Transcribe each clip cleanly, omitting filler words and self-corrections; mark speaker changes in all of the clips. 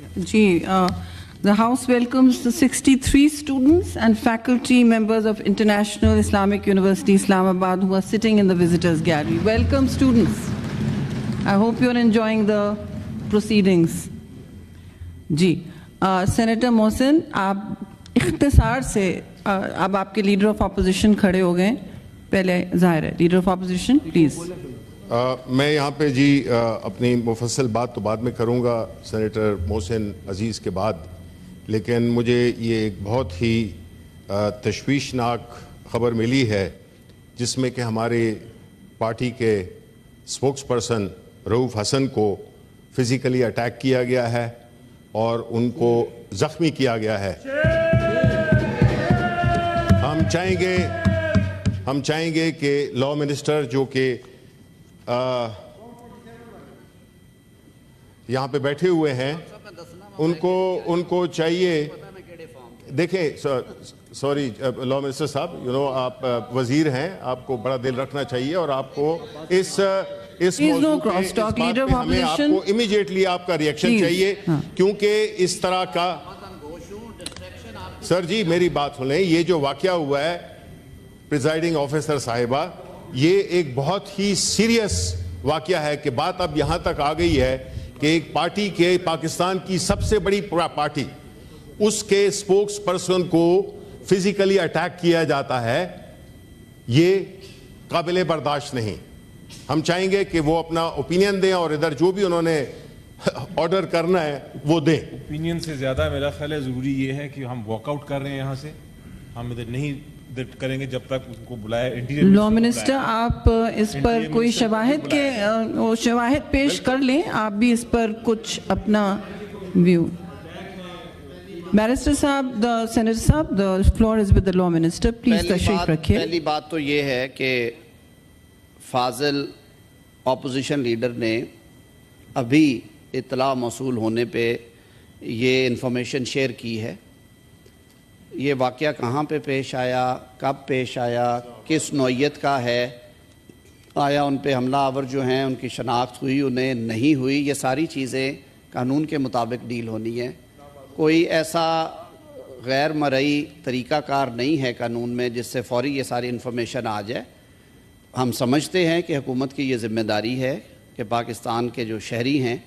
Speaker 1: The House welcomes the 63 students and faculty members of International Islamic University, Islamabad, who are sitting in the visitors' gallery. Welcome, students. I hope you're enjoying the proceedings. Senator Mohsin, आप इख्तिसार से अब आपके leader of opposition खड़े हो गए, पहले जाहिर है लीडर ऑफ अपोजिशन प्लीज।
Speaker 2: मैं यहाँ पे अपनी मुफस्सल बात तो बाद में करूँगा सेनेटर मोहसिन अजीज़ के बाद, लेकिन मुझे ये एक बहुत ही तशवीशनाक ख़बर मिली है जिसमें कि हमारे पार्टी के स्पोक्स पर्सन रऊफ़ हसन को फिज़िकली अटैक किया गया है और उनको ज़ख्मी किया गया है। हम चाहेंगे कि लॉ मिनिस्टर जो कि यहाँ पे बैठे हुए हैं उनको चाहिए, देखें सॉरी लॉ मिनिस्टर साहब, आप वजीर हैं, आपको बड़ा दिल रखना चाहिए और आपको इस मौजूद पे हमें आपको इमीडिएटली आपका रिएक्शन चाहिए, क्योंकि इस तरह का सर जी मेरी बात सुनें, ये जो वाकया हुआ है प्रिजाइडिंग ऑफिसर साहिबा, ये एक बहुत ही सीरियस वाकया है कि बात अब यहाँ तक आ गई है कि एक पार्टी के, पाकिस्तान की सबसे बड़ी पार्टी, उसके स्पोक्स पर्सन को फिजिकली अटैक किया जाता है। ये काबिल बर्दाश्त नहीं। हम चाहेंगे कि वो अपना ओपिनियन दें और इधर जो भी उन्होंने ऑर्डर करना है वो दें।
Speaker 3: ओपिनियन से ज़्यादा मेरा ख्याल है ज़रूरी ये है कि हम वॉकआउट कर रहे हैं यहाँ से, हम इधर नहीं करेंगे जब तक उनको बुलाया। इंटीरियर
Speaker 1: लॉ मिनिस्टर आप इस पर कोई शवाहिद पेश कर लें, आप भी इस पर कुछ अपना व्यू। बैरिस्टर साहब, द सेनेटर साहब, the floor is with the law minister, please तशरीफ रखिए।
Speaker 4: पहली बात तो ये है कि फाजिल ऑपोजिशन लीडर ने अभी इत्तला मौसूल होने पे ये इंफॉर्मेशन शेयर की है। ये वाक़या कहाँ पे पेश आया, कब पेश आया, किस नौइयत का है, आया उन पे हमला आवर जो हैं उनकी शनाख्त हुई, उन्हें नहीं हुई, ये सारी चीज़ें कानून के मुताबिक डील होनी है। कोई ऐसा गैर मरई तरीक़ाकार नहीं है कानून में जिससे फ़ौरी ये सारी इन्फॉर्मेशन आ जाए। हम समझते हैं कि हुकूमत की ये ज़िम्मेदारी है कि पाकिस्तान के जो शहरी हैं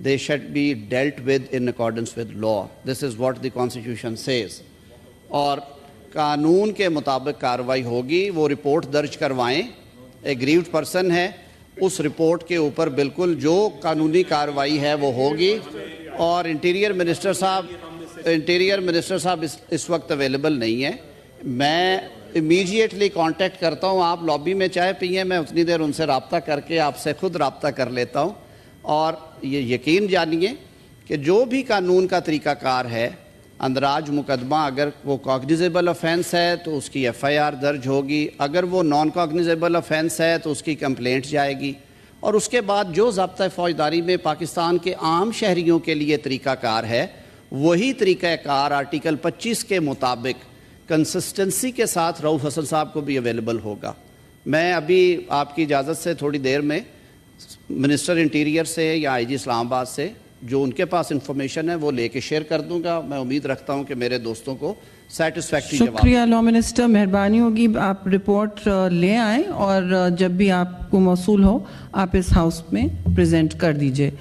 Speaker 4: they should be dealt with in accordance with law. This is what the Constitution says. और कानून के मुताबिक कार्रवाई होगी। वो रिपोर्ट दर्ज करवाएं, एग्रीव्ड पर्सन है, उस रिपोर्ट के ऊपर बिल्कुल जो कानूनी कार्रवाई है वो होगी। और इंटीरियर मिनिस्टर साहब इस वक्त अवेलेबल नहीं है। मैं इमीडिएटली कांटेक्ट करता हूँ, आप लॉबी में चाय पिए, मैं उतनी देर उनसे रब्ता करके आपसे खुद रब्ता कर लेता हूँ। और ये यकीन जानिए कि जो भी कानून का तरीक़ाकार है, अंदराज मुकदमा अगर वो कॉग्निजेबल ऑफेंस है तो उसकी FIR दर्ज होगी, अगर वो नॉन कॉग्निजेबल ऑफेंस है तो उसकी कंप्लेंट जाएगी, और उसके बाद जो ज़ाब्ता फ़ौजदारी में पाकिस्तान के आम शहरियों के लिए तरीक़ाकार है वही तरीक़ाकार आर्टिकल 25 के मुताबिक कंसिस्टेंसी के साथ रऊफ़ हसन साहब को भी अवेलेबल होगा। मैं अभी आपकी इजाज़त से थोड़ी देर में मिनिस्टर इंटीरियर से या IG इस्लामाबाद से जो उनके पास इंफॉर्मेशन है वो लेके शेयर कर दूंगा। मैं उम्मीद रखता हूं कि मेरे दोस्तों को सेटिस्फैक्टरी जवाब।
Speaker 1: शुक्रिया लॉ मिनिस्टर, मेहरबानी होगी आप रिपोर्ट ले आएँ और जब भी आपको मौसूल हो आप इस हाउस में प्रेजेंट कर दीजिए।